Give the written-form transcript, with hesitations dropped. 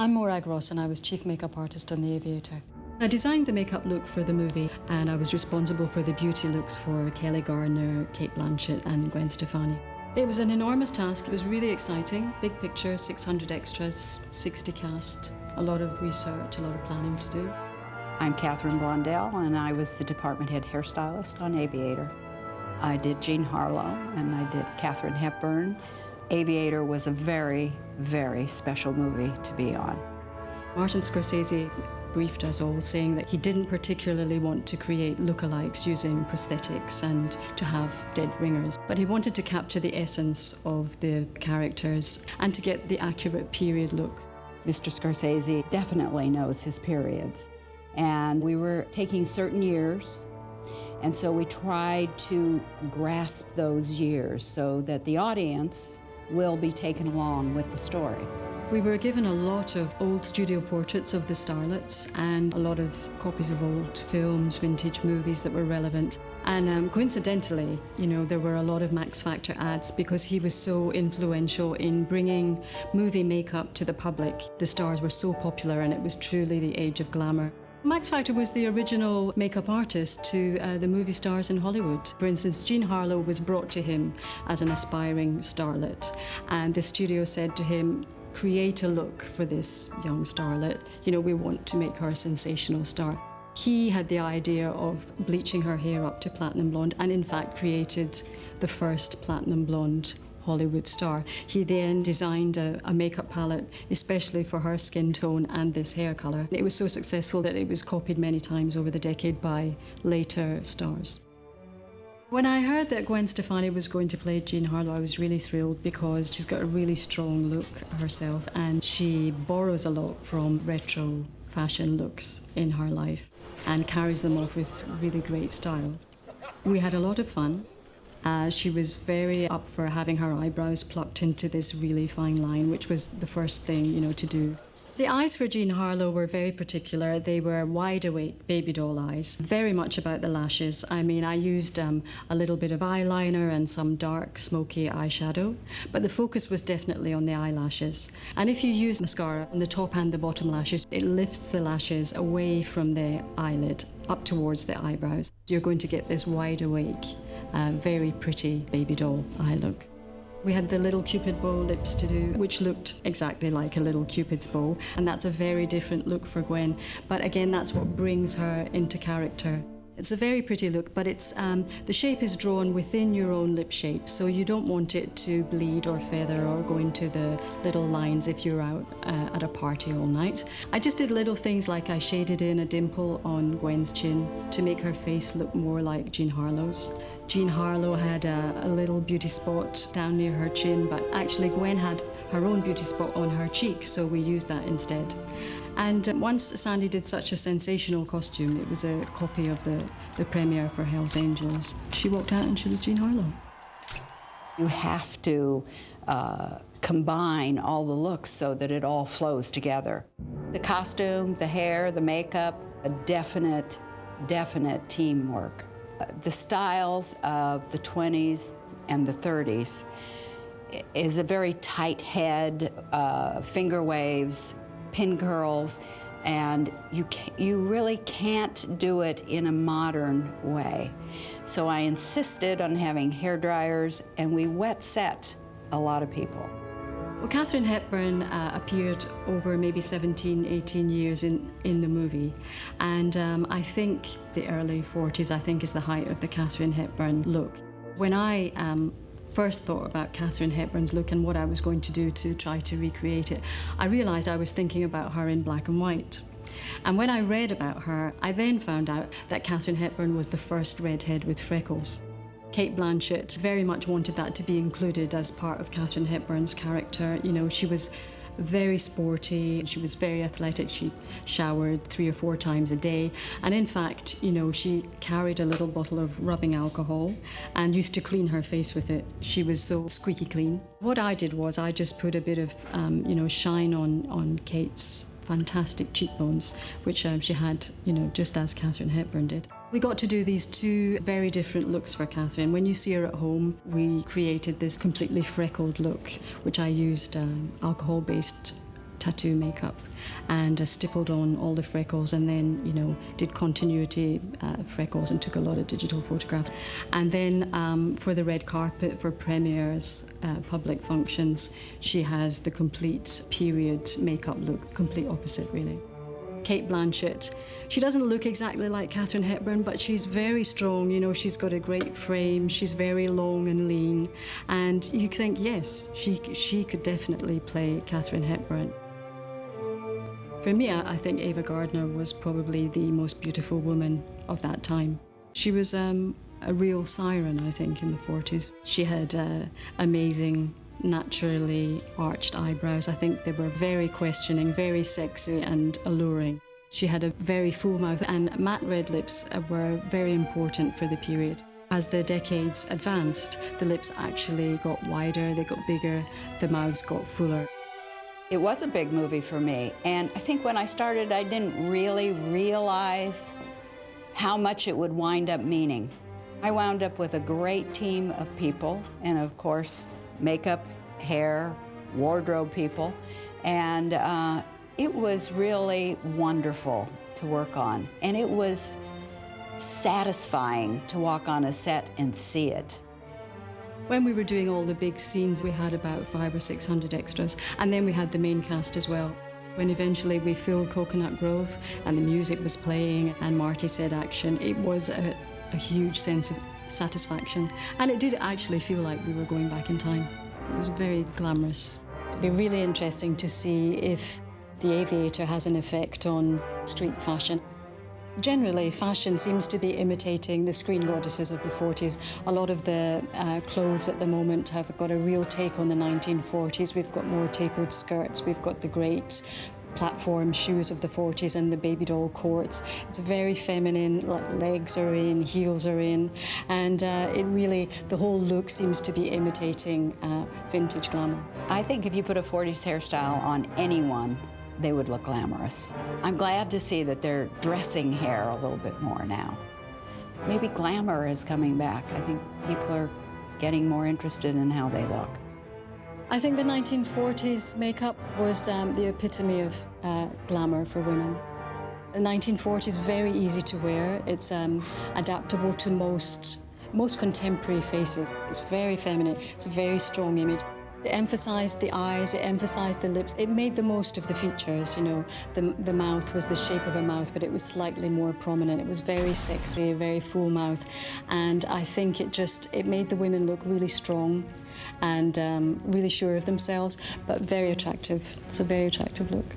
I'm Morag Ross and I was chief makeup artist on The Aviator. I designed the makeup look for the movie and I was responsible for the beauty looks for Kelly Gardner, Kate Blanchett and Gwen Stefani. It was an enormous task. It was really exciting. Big picture, 600 extras, 60 cast, a lot of research, a lot of planning to do. I'm Catherine Blondell and I was the department head hairstylist on Aviator. I did Jean Harlow and I did Katharine Hepburn. Aviator was a very, very special movie to be on. Martin Scorsese briefed us all saying that he didn't particularly want to create lookalikes using prosthetics and to have dead ringers, but he wanted to capture the essence of the characters and to get the accurate period look. Mr. Scorsese definitely knows his periods, and we were taking certain years, and so we tried to grasp those years so that the audience will be taken along with the story. We were given a lot of old studio portraits of the starlets and a lot of copies of old films, vintage movies that were relevant. And coincidentally, there were a lot of Max Factor ads because he was so influential in bringing movie makeup to the public. The stars were so popular and it was truly the age of glamour. Max Factor was the original makeup artist to the movie stars in Hollywood. For instance, Jean Harlow was brought to him as an aspiring starlet, and the studio said to him, create a look for this young starlet. We want to make her a sensational star. He had the idea of bleaching her hair up to platinum blonde and in fact created the first platinum blonde Hollywood star. He then designed a makeup palette especially for her skin tone and this hair colour. It was so successful that it was copied many times over the decade by later stars. When I heard that Gwen Stefani was going to play Jean Harlow, I was really thrilled because she's got a really strong look herself and she borrows a lot from retro fashion looks in her life and carries them off with really great style. We had a lot of fun. She was very up for having her eyebrows plucked into this really fine line, which was the first thing, to do. The eyes for Jean Harlow were very particular. They were wide-awake baby doll eyes, very much about the lashes. I used a little bit of eyeliner and some dark, smoky eyeshadow, but the focus was definitely on the eyelashes. And if you use mascara on the top and the bottom lashes, it lifts the lashes away from the eyelid, up towards the eyebrows. You're going to get this wide-awake, very pretty baby doll eye look. We had the little Cupid bow lips to do, which looked exactly like a little Cupid's bow, and that's a very different look for Gwen. But again, that's what brings her into character. It's a very pretty look, but it's the shape is drawn within your own lip shape, so you don't want it to bleed or feather or go into the little lines if you're out at a party all night. I just did little things like I shaded in a dimple on Gwen's chin to make her face look more like Jean Harlow's. Jean Harlow had a little beauty spot down near her chin, but actually Gwen had her own beauty spot on her cheek, so we used that instead. And once Sandy did such a sensational costume, it was a copy of the premiere for Hell's Angels. She walked out and she was Jean Harlow. You have to combine all the looks so that it all flows together. The costume, the hair, the makeup, a definite teamwork. The styles of the 20s and the 30s is a very tight head, finger waves, pin curls, and you really can't do it in a modern way. So I insisted on having hair dryers, and we wet set a lot of people. Well, Katharine Hepburn appeared over maybe 17, 18 years in the movie. And I think the early 40s, I think, is the height of the Katharine Hepburn look. When I first thought about Katharine Hepburn's look and what I was going to do to try to recreate it, I realised I was thinking about her in black and white. And when I read about her, I then found out that Katharine Hepburn was the first redhead with freckles. Kate Blanchett very much wanted that to be included as part of Katharine Hepburn's character. She was very sporty, she was very athletic, she showered 3 or 4 times a day, and in fact, she carried a little bottle of rubbing alcohol and used to clean her face with it. She was so squeaky clean. What I did was I just put a bit of, shine on Kate's fantastic cheekbones, which she had, just as Katharine Hepburn did. We got to do these 2 very different looks for Katharine. When you see her at home, we created this completely freckled look, which I used alcohol-based tattoo makeup and stippled on all the freckles, and then, you know, did continuity freckles and took a lot of digital photographs. And then for the red carpet, for premieres, public functions, she has the complete period makeup look, complete opposite really. Kate Blanchett, she doesn't look exactly like Katharine Hepburn, but she's very strong, you know, she's got a great frame, she's very long and lean, and you think, yes, she could definitely play Katharine Hepburn. For me, I think Ava Gardner was probably the most beautiful woman of that time. She was a real siren, I think, in the 40s. She had amazing, naturally arched eyebrows. I think they were very questioning, very sexy and alluring. She had a very full mouth, and matte red lips were very important for the period. As the decades advanced, the lips actually got wider, they got bigger, the mouths got fuller. It was a big movie for me, and I think when I started, I didn't really realize how much it would wind up meaning. I wound up with a great team of people, and of course, makeup, hair, wardrobe people, and it was really wonderful to work on, and it was satisfying to walk on a set and see it. When we were doing all the big scenes, we had about 500 or 600 extras, and then we had the main cast as well. When eventually we filled Coconut Grove and the music was playing and Marty said action, it was a huge sense of satisfaction, and it did actually feel like we were going back in time. It was very glamorous. It'd be really interesting to see if the Aviator has an effect on street fashion. Generally, fashion seems to be imitating the screen goddesses of the 40s. A lot of the clothes at the moment have got a real take on the 1940s. We've got more tapered skirts, we've got the great platform shoes of the 40s and the baby doll courts. It's very feminine, like legs are in, heels are in, and it really, the whole look seems to be imitating vintage glamour. I think if you put a 40s hairstyle on anyone, they would look glamorous. I'm glad to see that they're dressing hair a little bit more now. Maybe glamour is coming back. I think people are getting more interested in how they look. I think the 1940s makeup was the epitome of glamour for women. The 1940s, very easy to wear. It's adaptable to most contemporary faces. It's very feminine. It's a very strong image. It emphasized the eyes, it emphasized the lips. It made the most of the features, you know. The mouth was the shape of a mouth, but it was slightly more prominent. It was very sexy, a very full mouth. And I think it made the women look really strong and really sure of themselves, but very attractive. It's a very attractive look.